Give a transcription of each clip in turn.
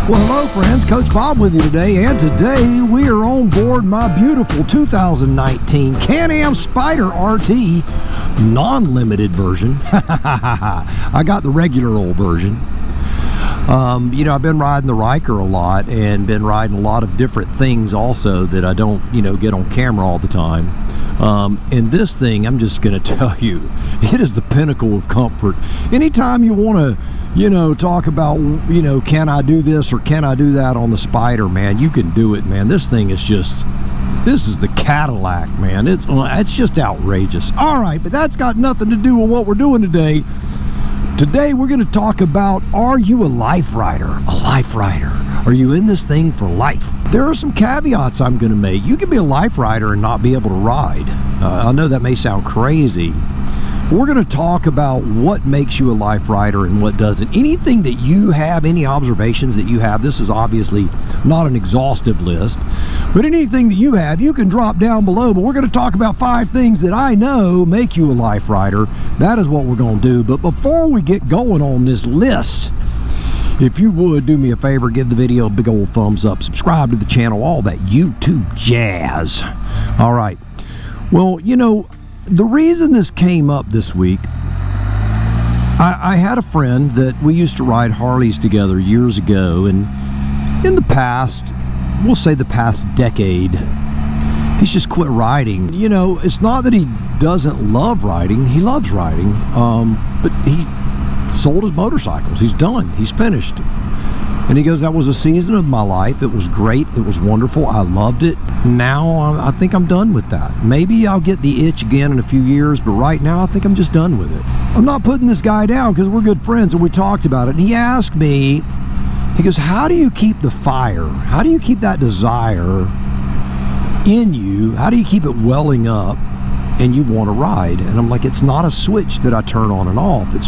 Well, hello friends, Coach Bob with you today, and today we are on board my beautiful 2019 Can-Am Spyder RT non-limited version. I got the regular old version. You know, I've been riding the Ryker a lot and been riding a lot of different things also that I don't, get on camera all the time. And this thing, I'm just going to tell you, it is the pinnacle of comfort. Anytime you want to, talk about, can I do this or can I do that on the Spyder, man, you can do it, man. This thing is just, this is the Cadillac, man. It's just outrageous. All right, but that's got nothing to do with what we're doing today. Today we're going to talk about, are you a life rider? A life rider. Are you in this thing for life? There are some caveats I'm going to make. You can be a life rider and not be able to ride. I know that may sound crazy. We're going to talk about what makes you a life rider and what doesn't. Anything that you have, any observations that you have, this is obviously not an exhaustive list, but anything that you have, you can drop down below. But we're going to talk about 5 things that I know make you a life rider. That is what we're going to do. But before we get going on this list, if you would do me a favor, give the video a big old thumbs up, subscribe to the channel, all that YouTube jazz. All right. Well, the reason this came up this week, I had a friend that we used to ride Harleys together years ago, and in the past, we'll say the past decade, he's just quit riding. It's not that he doesn't love riding, he loves riding, but he sold his motorcycles. He's done, he's finished. And he goes, that was a season of my life. It was great. It was wonderful. I loved it. Now I think I'm done with that. Maybe I'll get the itch again in a few years, but right now I think I'm just done with it. I'm not putting this guy down because we're good friends and we talked about it. And he asked me, he goes, how do you keep the fire? How do you keep that desire in you? How do you keep it welling up and you want to ride? And I'm like, it's not a switch that I turn on and off. It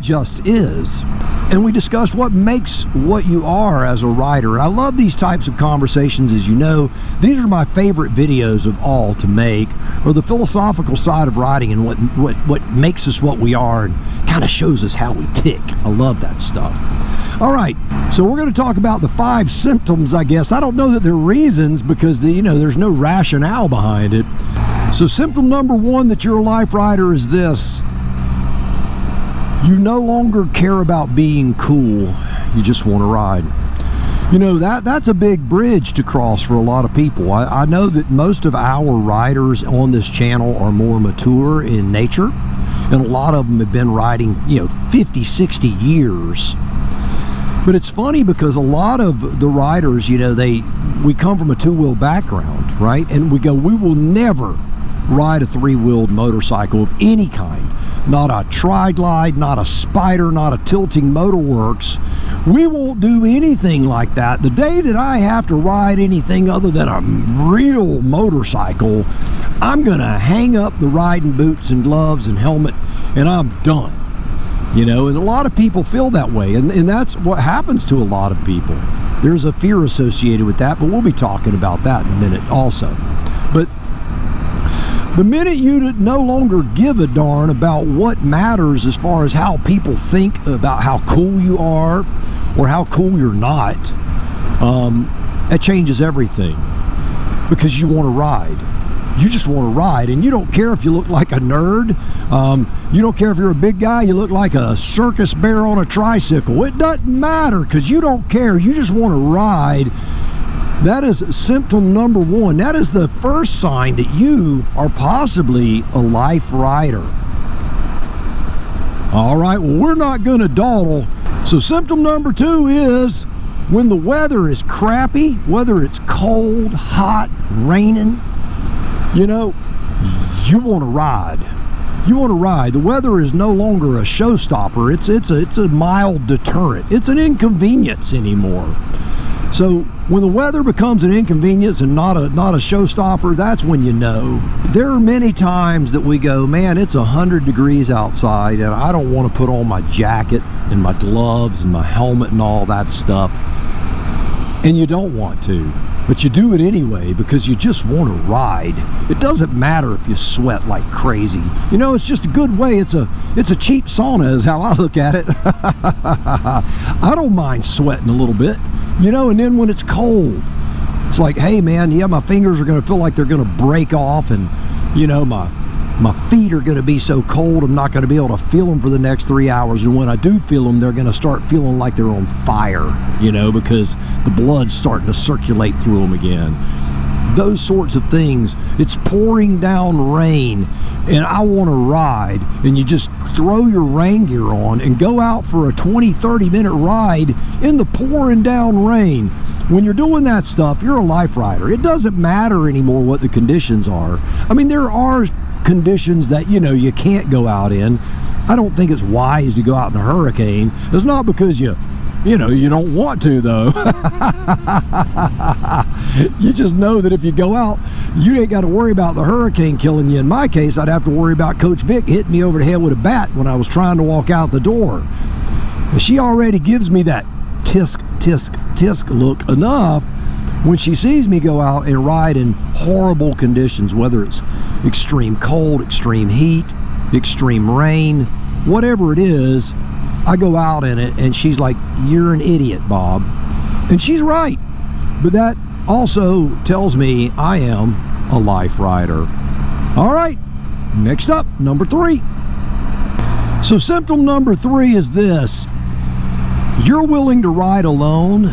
just is. And we discussed what makes what you are as a rider. And I love these types of conversations, as you know. These are my favorite videos of all to make, or the philosophical side of riding and what makes us what we are and kind of shows us how we tick. I love that stuff. All right, so we're going to talk about the 5 symptoms, I guess. I don't know that they're reasons because, there's no rationale behind it. So symptom number 1 that you're a life rider is this. You no longer care about being cool. You just want to ride. That's a big bridge to cross for a lot of people. I know that most of our riders on this channel are more mature in nature, and a lot of them have been riding, 50, 60 years. But it's funny because a lot of the riders, we come from a 2-wheel background, right? And we will never ride a 3-wheeled motorcycle of any kind. Not a tri-glide, not a Spyder, not a tilting motorworks. We won't do anything like that. The day that I have to ride anything other than a real motorcycle, I'm gonna hang up the riding boots and gloves and helmet and I'm done. And a lot of people feel that way, and that's what happens to a lot of people. There's a fear associated with that, but we'll be talking about that in a minute also. But the minute you no longer give a darn about what matters as far as how people think about how cool you are or how cool you're not, it changes everything, because you want to ride. You just want to ride, and you don't care if you look like a nerd. You don't care if you're a big guy, you look like a circus bear on a tricycle. It doesn't matter, because you don't care. You just want to ride. That is symptom number 1. That is the first sign that you are possibly a life rider. All right, well, we're not going to dawdle. So symptom number 2 is when the weather is crappy, whether it's cold, hot, raining, you want to ride. You want to ride. The weather is no longer a showstopper. It's a mild deterrent. It's an inconvenience anymore. So when the weather becomes an inconvenience and not a showstopper, that's when you know. There are many times that we go, man, it's 100 degrees outside and I don't want to put on my jacket and my gloves and my helmet and all that stuff. and you don't want to, but you do it anyway because you just want to ride. It doesn't matter if you sweat like crazy. You know, it's just a good way. It's a cheap sauna is how I look at it. I don't mind sweating a little bit, you know, and then when it's cold, it's like, hey man, yeah, my fingers are going to feel like they're going to break off, and you know, my feet are going to be so cold I'm not going to be able to feel them for the next 3 hours, and when I do feel them, they're going to start feeling like they're on fire, you know, because the blood's starting to circulate through them again. Those sorts of things. It's pouring down rain and I want to ride, and you just throw your rain gear on and go out for a 20-30 minute ride in the pouring down rain. When you're doing that stuff, you're a life rider. It doesn't matter anymore what the conditions are. I mean, there are conditions that, you know, you can't go out in. I don't think it's wise to go out in a hurricane. It's not because you know, you don't want to, though. You just know that if you go out, you ain't got to worry about the hurricane killing you. In my case, I'd have to worry about Coach Vic hitting me over the head with a bat when I was trying to walk out the door. She already gives me that tisk, tisk, tisk look enough when she sees me go out and ride in horrible conditions, whether it's extreme cold, extreme heat, extreme rain, whatever it is. I go out in it and she's like, you're an idiot, Bob. And she's right. But that also tells me I am a life rider. All right, next up, number 3. So symptom number 3 is this. You're willing to ride alone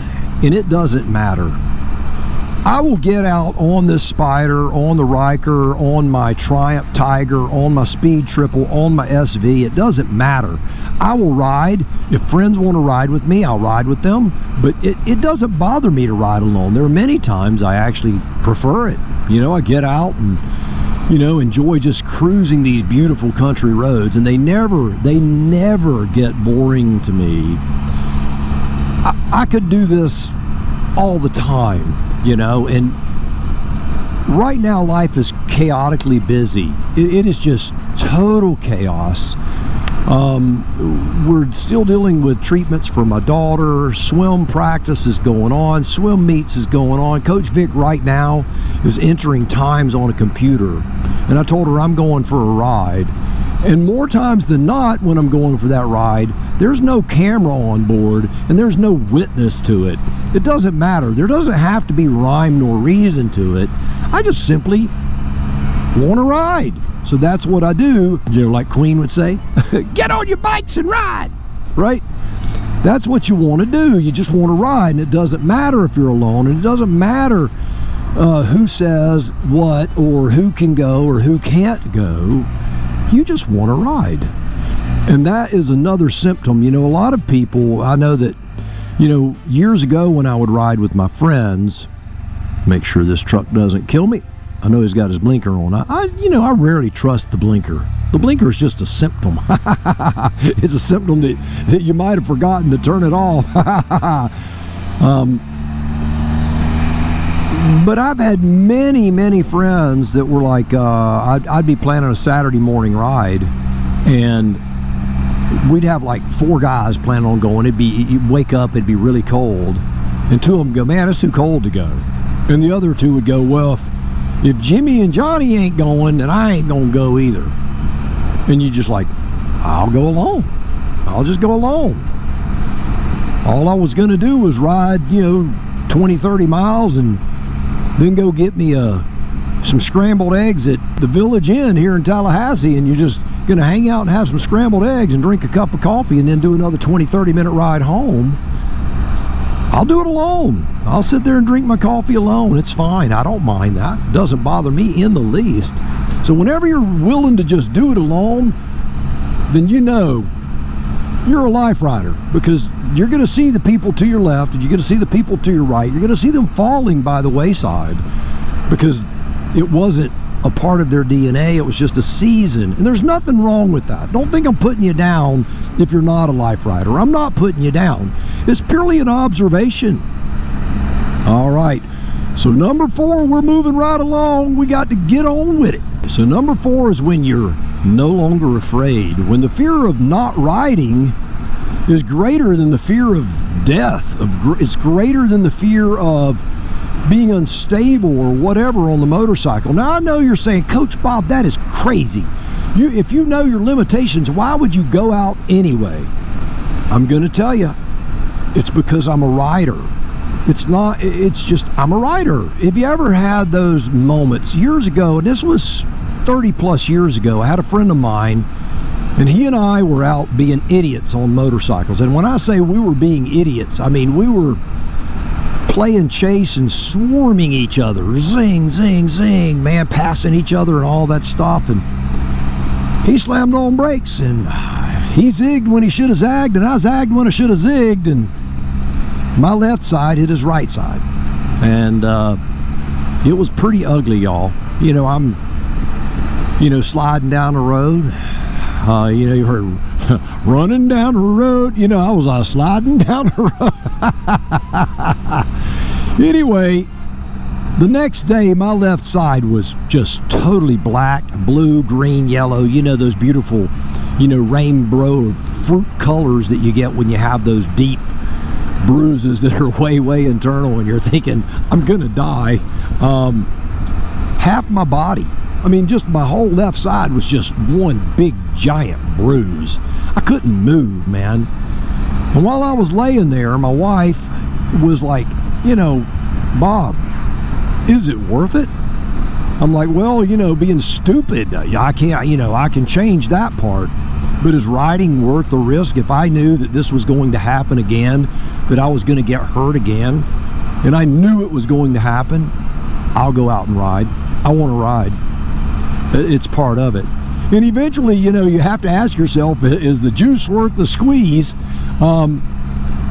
and it doesn't matter. I will get out on this Spyder, on the Ryker, on my Triumph Tiger, on my Speed Triple, on my SV. It doesn't matter. I will ride. If friends want to ride with me, I'll ride with them. But it doesn't bother me to ride alone. There are many times I actually prefer it. You know, I get out and, you know, enjoy just cruising these beautiful country roads, and they never get boring to me. I could do this all the time, you know, and right now life is chaotically busy. It is just total chaos. We're still dealing with treatments for my daughter. Swim practice is going on. Swim meets is going on. Coach Vic right now is entering times on a computer, and I told her I'm going for a ride. And more times than not, when I'm going for that ride, there's no camera on board and there's no witness to it. It doesn't matter. There doesn't have to be rhyme nor reason to it. I just simply want to ride. So that's what I do. You know, like Queen would say, get on your bikes and ride, right? That's what you want to do. You just want to ride, and it doesn't matter if you're alone, and it doesn't matter who says what or who can go or who can't go. You just want to ride. And that is another symptom. You know, a lot of people, I know that, you know, years ago when I would ride with my friends, make sure this truck doesn't kill me. I know he's got his blinker on. I rarely trust the blinker. The blinker is just a symptom. It's a symptom that you might have forgotten to turn it off. But I've had many friends that were like, I'd be planning a Saturday morning ride, and we'd have like 4 guys planning on going. You'd wake up, it'd be really cold, and 2 of them go, man, it's too cold to go. And the other 2 would go, well, if Jimmy and Johnny ain't going, then I ain't gonna go either. And you just like, I'll go alone. I'll just go alone. All I was gonna do was ride, 20-30 miles and then go get me some scrambled eggs at the Village Inn here in Tallahassee, and you're just gonna hang out and have some scrambled eggs and drink a cup of coffee and then do another 20-30 minute ride home. I'll do it alone. I'll sit there and drink my coffee alone. It's fine. I don't mind that. It doesn't bother me in the least. So whenever you're willing to just do it alone, then you know you're a life rider, because you're going to see the people to your left and you're going to see the people to your right. You're going to see them falling by the wayside because it wasn't a part of their DNA. It was just a season, and there's nothing wrong with that. Don't think I'm putting you down if you're not a life rider. I'm not putting you down. It's purely an observation. All right, so number 4, we're moving right along. We got to get on with it. So number 4 is when you're no longer afraid, when the fear of not riding is greater than the fear of death. It's greater than the fear of being unstable or whatever on the motorcycle. Now, I know you're saying, Coach Bob, that is crazy. If you know your limitations, why would you go out anyway? I'm going to tell you, it's because I'm a rider. It's just, I'm a rider. If you ever had those moments years ago, and this was 30 plus years ago, I had a friend of mine, and he and I were out being idiots on motorcycles. And when I say we were being idiots, I mean we were playing chase and swarming each other. Zing, zing, zing, man, passing each other and all that stuff. And he slammed on brakes, and he zigged when he should have zagged, and I zagged when I should have zigged, and my left side hit his right side. And it was pretty ugly, y'all. You know, I'm, sliding down the road. You heard running down the road. I was sliding down the road. Anyway, the next day, my left side was just totally black, blue, green, yellow. Those beautiful, rainbow of fruit colors that you get when you have those deep bruises that are way, way internal, and you're thinking, I'm gonna die. Half my body, just my whole left side was just one big giant bruise. I couldn't move, man. And while I was laying there, my wife was like, Bob, is it worth it? I'm like, well, being stupid, I can't, I can change that part. But is riding worth the risk? If I knew that this was going to happen again, that I was going to get hurt again, and I knew it was going to happen, I'll go out and ride. I want to ride. It's part of it. And eventually, you have to ask yourself, is the juice worth the squeeze?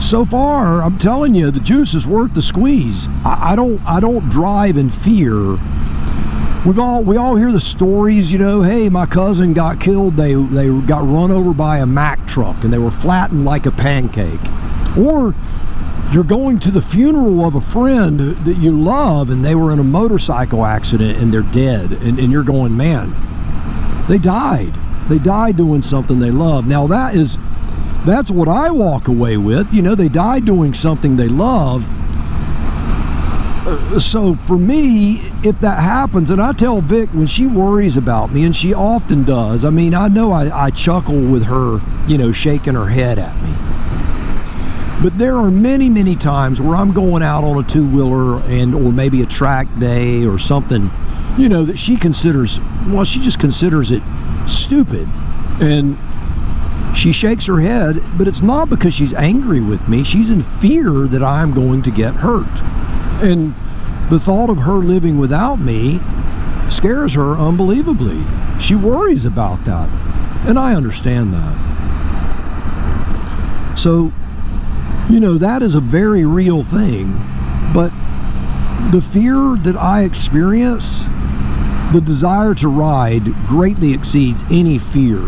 So far, I'm telling you, the juice is worth the squeeze. I don't drive in fear. We all hear the stories, hey, my cousin got killed, they got run over by a Mack truck and they were flattened like a pancake. Or you're going to the funeral of a friend that you love and they were in a motorcycle accident and they're dead, and you're going, man, they died doing something they love. Now that's what I walk away with. They died doing something they love. So for me, if that happens, and I tell Vic when she worries about me, and she often does, I know I chuckle with her, shaking her head at me. But there are many, many times where I'm going out on a two-wheeler or maybe a track day or something, that she just considers it stupid. And she shakes her head, but it's not because she's angry with me. She's in fear that I'm going to get hurt. And the thought of her living without me scares her unbelievably. She worries about that, and I understand that. So, that is a very real thing. But the fear that I experience, the desire to ride, greatly exceeds any fear.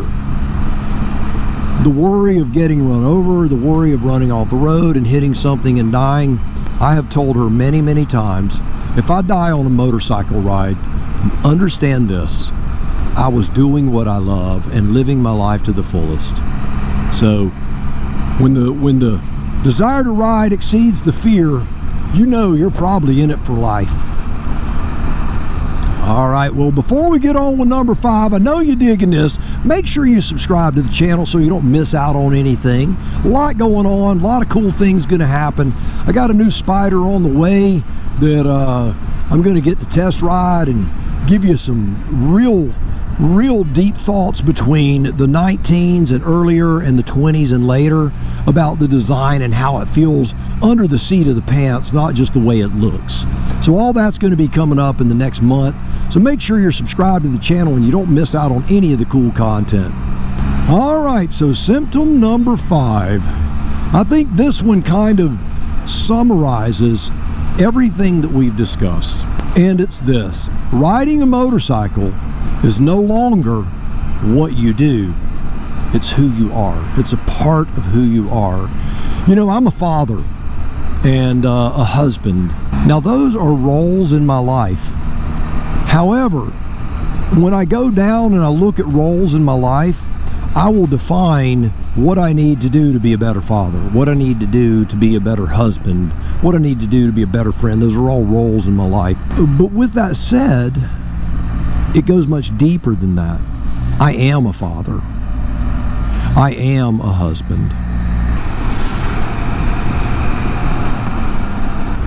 The worry of getting run over, the worry of running off the road and hitting something and dying. I have told her many, many times, if I die on a motorcycle ride, understand this: I was doing what I love and living my life to the fullest. So when the desire to ride exceeds the fear, you're probably in it for life. All right, well, before we get on with number 5, I know you're digging this. Make sure you subscribe to the channel so you don't miss out on anything. A lot going on, a lot of cool things going to happen. I got a new Spyder on the way that I'm going to get to test ride and give you some real deep thoughts between the 19s and earlier and the 20s and later about the design and how it feels under the seat of the pants, not just the way it looks. So all that's going to be coming up in the next month. So make sure you're subscribed to the channel and you don't miss out on any of the cool content. All right, so symptom number 5. I think this one kind of summarizes everything that we've discussed. And it's this: riding a motorcycle is no longer what you do. It's who you are. It's a part of who you are. I'm a father and a husband. Now, those are roles in my life. However, when I go down and I look at roles in my life, I will define what I need to do to be a better father, what I need to do to be a better husband, what I need to do to be a better friend. Those are all roles in my life. But with that said, it goes much deeper than that. I am a father. I am a husband.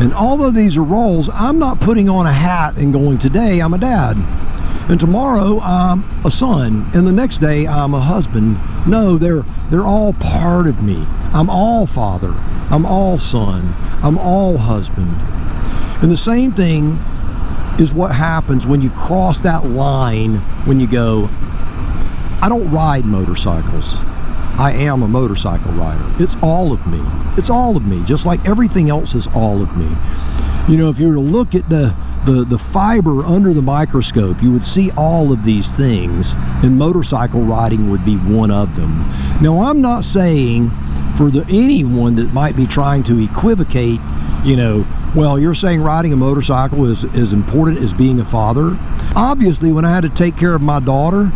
And although these are roles, I'm not putting on a hat and going, today I'm a dad, and tomorrow I'm a son, and the next day I'm a husband. No, they're all part of me. I'm all father. I'm all son. I'm all husband. And the same thing is what happens when you cross that line, when you go, I don't ride motorcycles. I am a motorcycle rider. It's all of me. It's all of me, just like everything else is all of me. You know, if you were to look at the fiber under the microscope, you would see all of these things, and motorcycle riding would be one of them. Now, I'm not saying for anyone that might be trying to equivocate, you know, well, you're saying riding a motorcycle is as important as being a father. Obviously, when I had to take care of my daughter,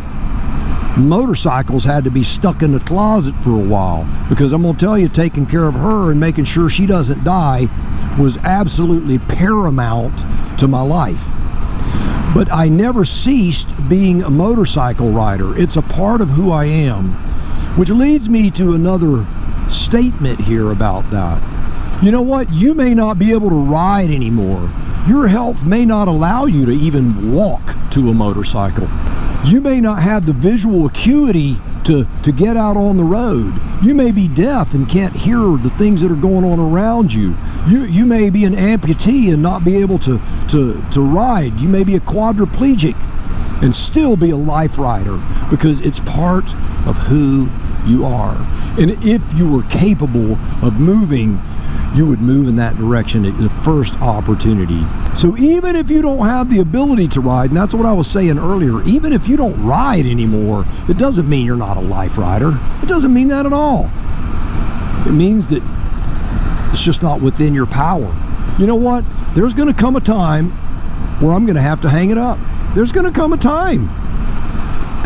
motorcycles had to be stuck in the closet for a while, because I'm going to tell you, taking care of her and making sure she doesn't die was absolutely paramount to my life. But I never ceased being a motorcycle rider. It's a part of who I am, which leads me to another statement here about that. You know what? You may not be able to ride anymore. Your health may not allow you to even walk to a motorcycle. You may not have the visual acuity to get out on the road. You may be deaf and can't hear the things that are going on around you. You may be an amputee and not be able to ride. You may be a quadriplegic and still be a life rider, because it's part of who you are. And if you were capable of moving, you would move in that direction at the first opportunity. So even if you don't have the ability to ride, and that's what I was saying earlier, even if you don't ride anymore, it doesn't mean you're not a life rider. It doesn't mean that at all. It means that it's just not within your power. You know what? There's going to come a time where I'm going to have to hang it up. There's going to come a time.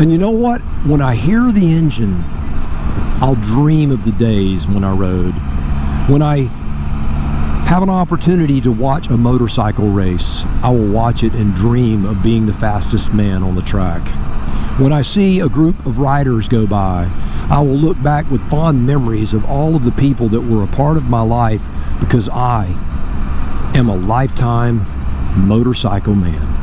And you know what? When I hear the engine, I'll dream of the days when I rode. When I have an opportunity to watch a motorcycle race, I will watch it and dream of being the fastest man on the track. When I see a group of riders go by, I will look back with fond memories of all of the people that were a part of my life, because I am a lifetime motorcycle man.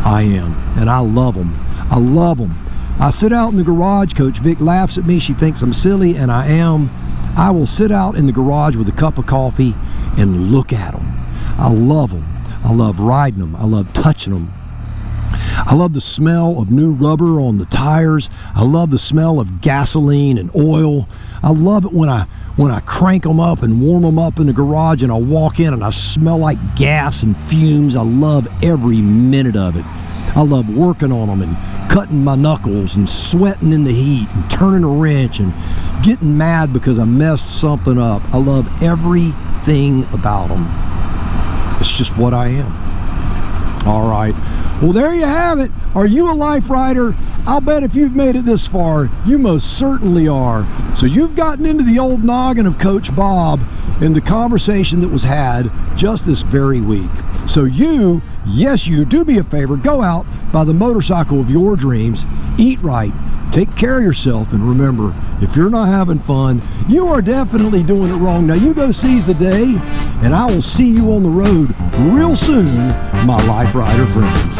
I am, and I love them. I love them. I sit out in the garage. Coach Vic laughs at me. She thinks I'm silly, and I am. I will sit out in the garage with a cup of coffee and look at them. I love them. I love riding them. I love touching them. I love the smell of new rubber on the tires. I love the smell of gasoline and oil. I love it when I crank them up and warm them up in the garage, and I walk in and I smell like gas and fumes. I love every minute of it. I love working on them and cutting my knuckles and sweating in the heat and turning a wrench and getting mad because I messed something up. I love everything about them. It's just what I am. All right. Well, there you have it. Are you a life rider? I'll bet if you've made it this far, you most certainly are. So you've gotten into the old noggin of Coach Bob in the conversation that was had just this very week. So you, yes, you, do me a favor, go out, buy the motorcycle of your dreams, eat right, take care of yourself, and remember, if you're not having fun, you are definitely doing it wrong. Now you go seize the day, and I will see you on the road real soon, my life rider friends.